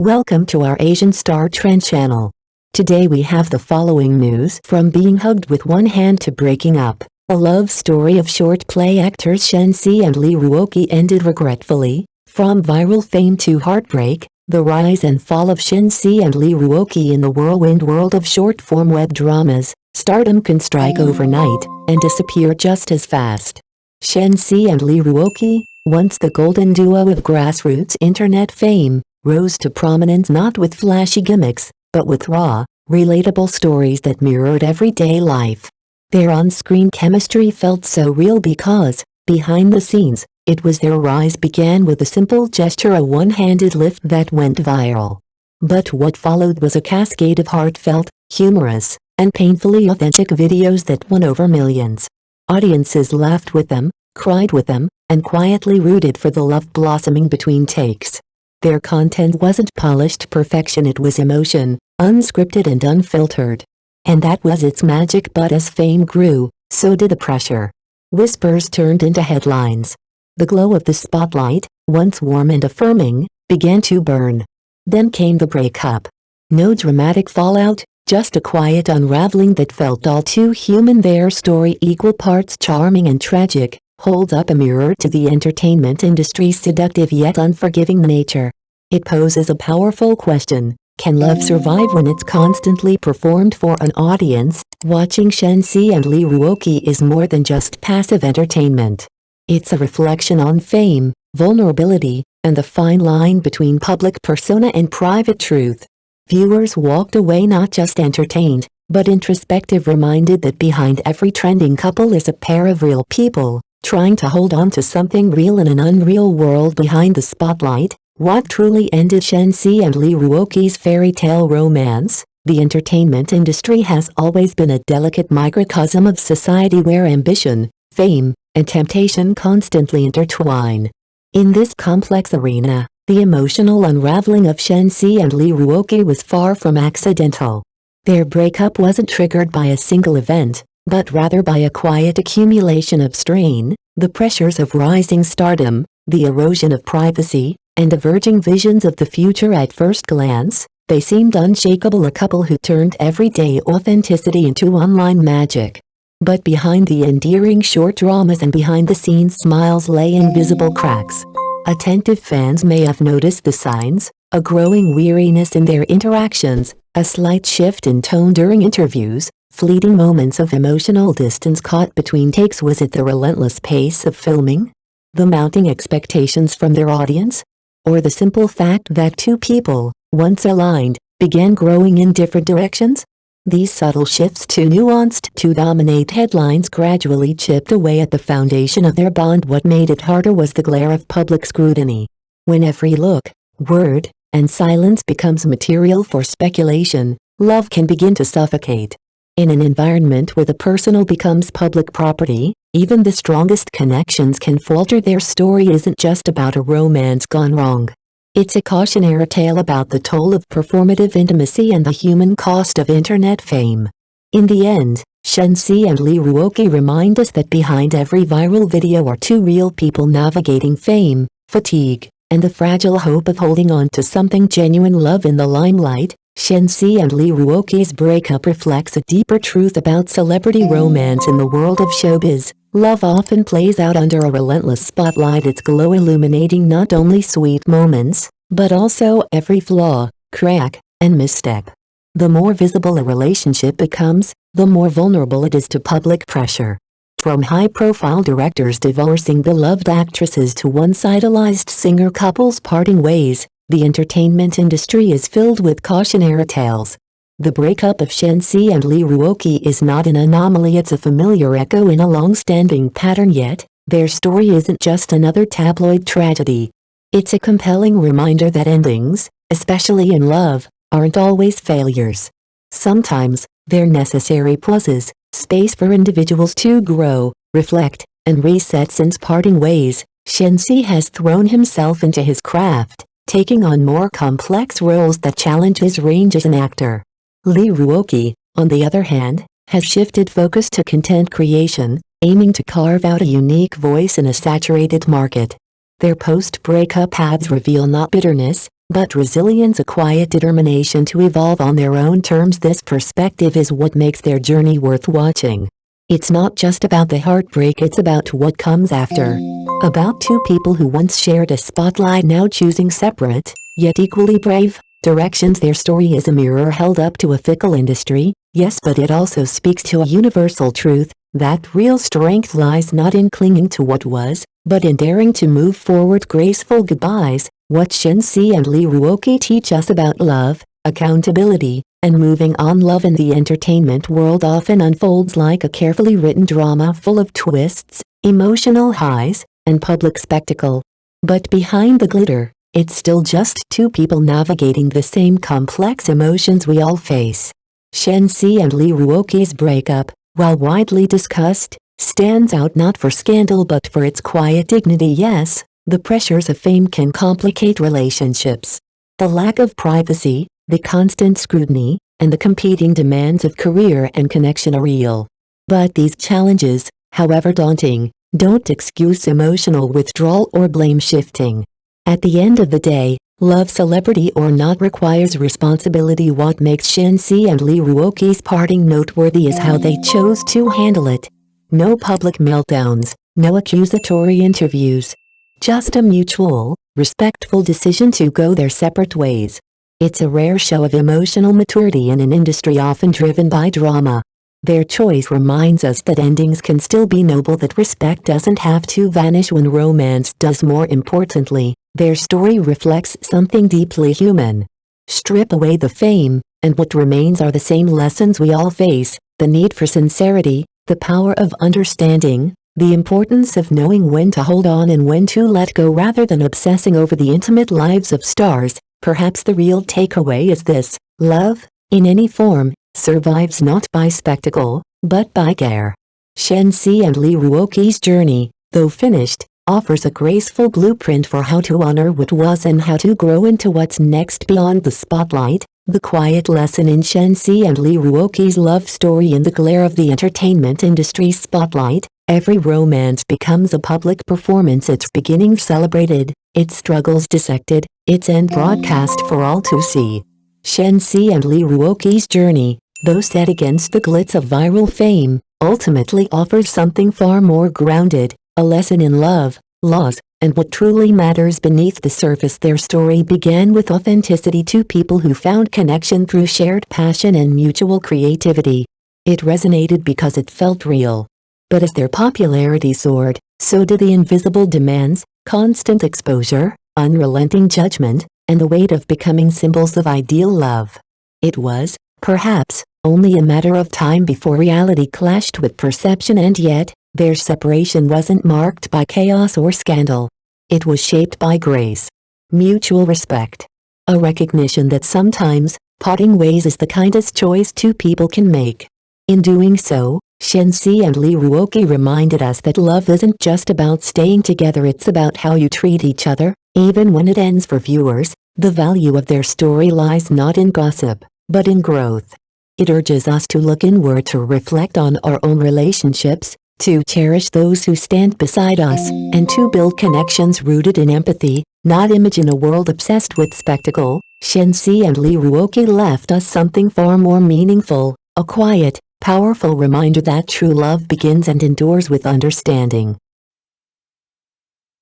Welcome to our Asian Star Trend channel. Today we have the following news: from being hugged with one hand to breaking up. A love story of short play actors Shen Si and Li Ruoqi ended regretfully. From viral fame to heartbreak, the rise and fall of Shen Si and Li Ruoqi in the whirlwind world of short-form web dramas. Stardom can strike overnight and disappear just as fast. Shen Si and Li Ruoqi, once the golden duo of grassroots internet fame, rose to prominence not with flashy gimmicks, but with raw, relatable stories that mirrored everyday life. Their on-screen chemistry felt so real because, behind the scenes, their rise began with a simple gesture, a one-handed lift that went viral. But what followed was a cascade of heartfelt, humorous, and painfully authentic videos that won over millions. Audiences laughed with them, cried with them, and quietly rooted for the love blossoming between takes. Their content wasn't polished perfection, it was emotion, unscripted and unfiltered. And that was its magic. But as fame grew, so did the pressure. Whispers turned into headlines. The glow of the spotlight, once warm and affirming, began to burn. Then came the breakup. No dramatic fallout, just a quiet unraveling that felt all too human. Their story, equal parts charming and tragic, holds up a mirror to the entertainment industry's seductive yet unforgiving nature. It poses a powerful question: can love survive when it's constantly performed for an audience? Watching Shen Si and Li Ruoqi is more than just passive entertainment. It's a reflection on fame, vulnerability, and the fine line between public persona and private truth. Viewers walked away not just entertained, but introspective, reminded that behind every trending couple is a pair of real people, trying to hold on to something real in an unreal world behind the spotlight. What truly ended Shen Si and Li Ruoqi's fairy tale romance? The entertainment industry has always been a delicate microcosm of society where ambition, fame, and temptation constantly intertwine. In this complex arena, the emotional unraveling of Shen Si and Li Ruoqi was far from accidental. Their breakup wasn't triggered by a single event, but rather by a quiet accumulation of strain, the pressures of rising stardom, the erosion of privacy, and diverging visions of the future. At first glance, they seemed unshakable, a couple who turned everyday authenticity into online magic. But behind the endearing short dramas and behind-the-scenes smiles lay invisible cracks. Attentive fans may have noticed the signs: a growing weariness in their interactions, a slight shift in tone during interviews, fleeting moments of emotional distance caught between takes. Was it the relentless pace of filming? The mounting expectations from their audience? Or the simple fact that two people, once aligned, began growing in different directions? These subtle shifts, too nuanced to dominate headlines, gradually chipped away at the foundation of their bond. What made it harder was the glare of public scrutiny. When every look, word, and silence becomes material for speculation, love can begin to suffocate. In an environment where the personal becomes public property, even the strongest connections can falter. Their story isn't just about a romance gone wrong. It's a cautionary tale about the toll of performative intimacy and the human cost of internet fame. In the end, Shen Si and Li Ruoqi remind us that behind every viral video are two real people navigating fame, fatigue, and the fragile hope of holding on to something genuine. Love in the limelight. Shen Si and Li Ruoqi's breakup reflects a deeper truth about celebrity romance. In the world of showbiz, love often plays out under a relentless spotlight, its glow illuminating not only sweet moments, but also every flaw, crack, and misstep. The more visible a relationship becomes, the more vulnerable it is to public pressure. From high-profile directors divorcing beloved actresses to once-idolized singer couples parting ways, the entertainment industry is filled with cautionary tales. The breakup of Shen Si and Li Ruoqi is not an anomaly, it's a familiar echo in a long-standing pattern. Yet, their story isn't just another tabloid tragedy. It's a compelling reminder that endings, especially in love, aren't always failures. Sometimes, they're necessary pauses, space for individuals to grow, reflect, and reset. Since parting ways, Shen Si has thrown himself into his craft, taking on more complex roles that challenge his range as an actor. Li Ruoqi, on the other hand, has shifted focus to content creation, aiming to carve out a unique voice in a saturated market. Their post-breakup ads reveal not bitterness, but resilience, a quiet determination to evolve on their own terms. This perspective is what makes their journey worth watching. It's not just about the heartbreak, it's about what comes after. About two people who once shared a spotlight, now choosing separate, yet equally brave, directions. Their story is a mirror held up to a fickle industry, yes, but it also speaks to a universal truth, that real strength lies not in clinging to what was, but in daring to move forward. Graceful goodbyes. What Shen Si and Li Ruoqi teach us about love, accountability, and moving on. Love in the entertainment world often unfolds like a carefully written drama full of twists, emotional highs, and public spectacle. But behind the glitter, it's still just two people navigating the same complex emotions we all face. Shen Si and Li Ruoqi's breakup, while widely discussed, stands out not for scandal but for its quiet dignity. Yes, the pressures of fame can complicate relationships. The lack of privacy, the constant scrutiny, and the competing demands of career and connection are real. But these challenges, however daunting, don't excuse emotional withdrawal or blame shifting. At the end of the day, love, celebrity or not, requires responsibility. What makes Shen Si and Li Ruoqi's parting noteworthy is how they chose to handle it. No public meltdowns, no accusatory interviews. Just a mutual, respectful decision to go their separate ways. It's a rare show of emotional maturity in an industry often driven by drama. Their choice reminds us that endings can still be noble, that respect doesn't have to vanish when romance does. More importantly, their story reflects something deeply human. Strip away the fame, and what remains are the same lessons we all face: the need for sincerity, the power of understanding, the importance of knowing when to hold on and when to let go rather than obsessing over the intimate lives of stars. Perhaps the real takeaway is this: love, in any form, survives not by spectacle, but by care. Shen Si and Li Ruoqi's journey, though finished, offers a graceful blueprint for how to honor what was and how to grow into what's next. Beyond the spotlight, the quiet lesson in Shen Si and Li Ruoqi's love story. In the glare of the entertainment industry's spotlight, every romance becomes a public performance, its beginnings celebrated, its struggles dissected, its end broadcast for all to see. Shen Si and Li Ruoqi's journey, though set against the glitz of viral fame, ultimately offers something far more grounded, a lesson in love, loss, and what truly matters beneath the surface. Their story began with authenticity, two people who found connection through shared passion and mutual creativity. It resonated because it felt real. But as their popularity soared, so did the invisible demands, constant exposure, unrelenting judgment, and the weight of becoming symbols of ideal love. It was, perhaps, only a matter of time before reality clashed with perception, and yet, their separation wasn't marked by chaos or scandal. It was shaped by grace, mutual respect, a recognition that sometimes, parting ways is the kindest choice two people can make. In doing so, Shen Si and Li Ruoqi reminded us that love isn't just about staying together, it's about how you treat each other, even when it ends. For viewers, the value of their story lies not in gossip, but in growth. It urges us to look inward, to reflect on our own relationships, to cherish those who stand beside us, and to build connections rooted in empathy, not image. In a world obsessed with spectacle, Shen Si and Li Ruoqi left us something far more meaningful, a quiet, powerful reminder that true love begins and endures with understanding.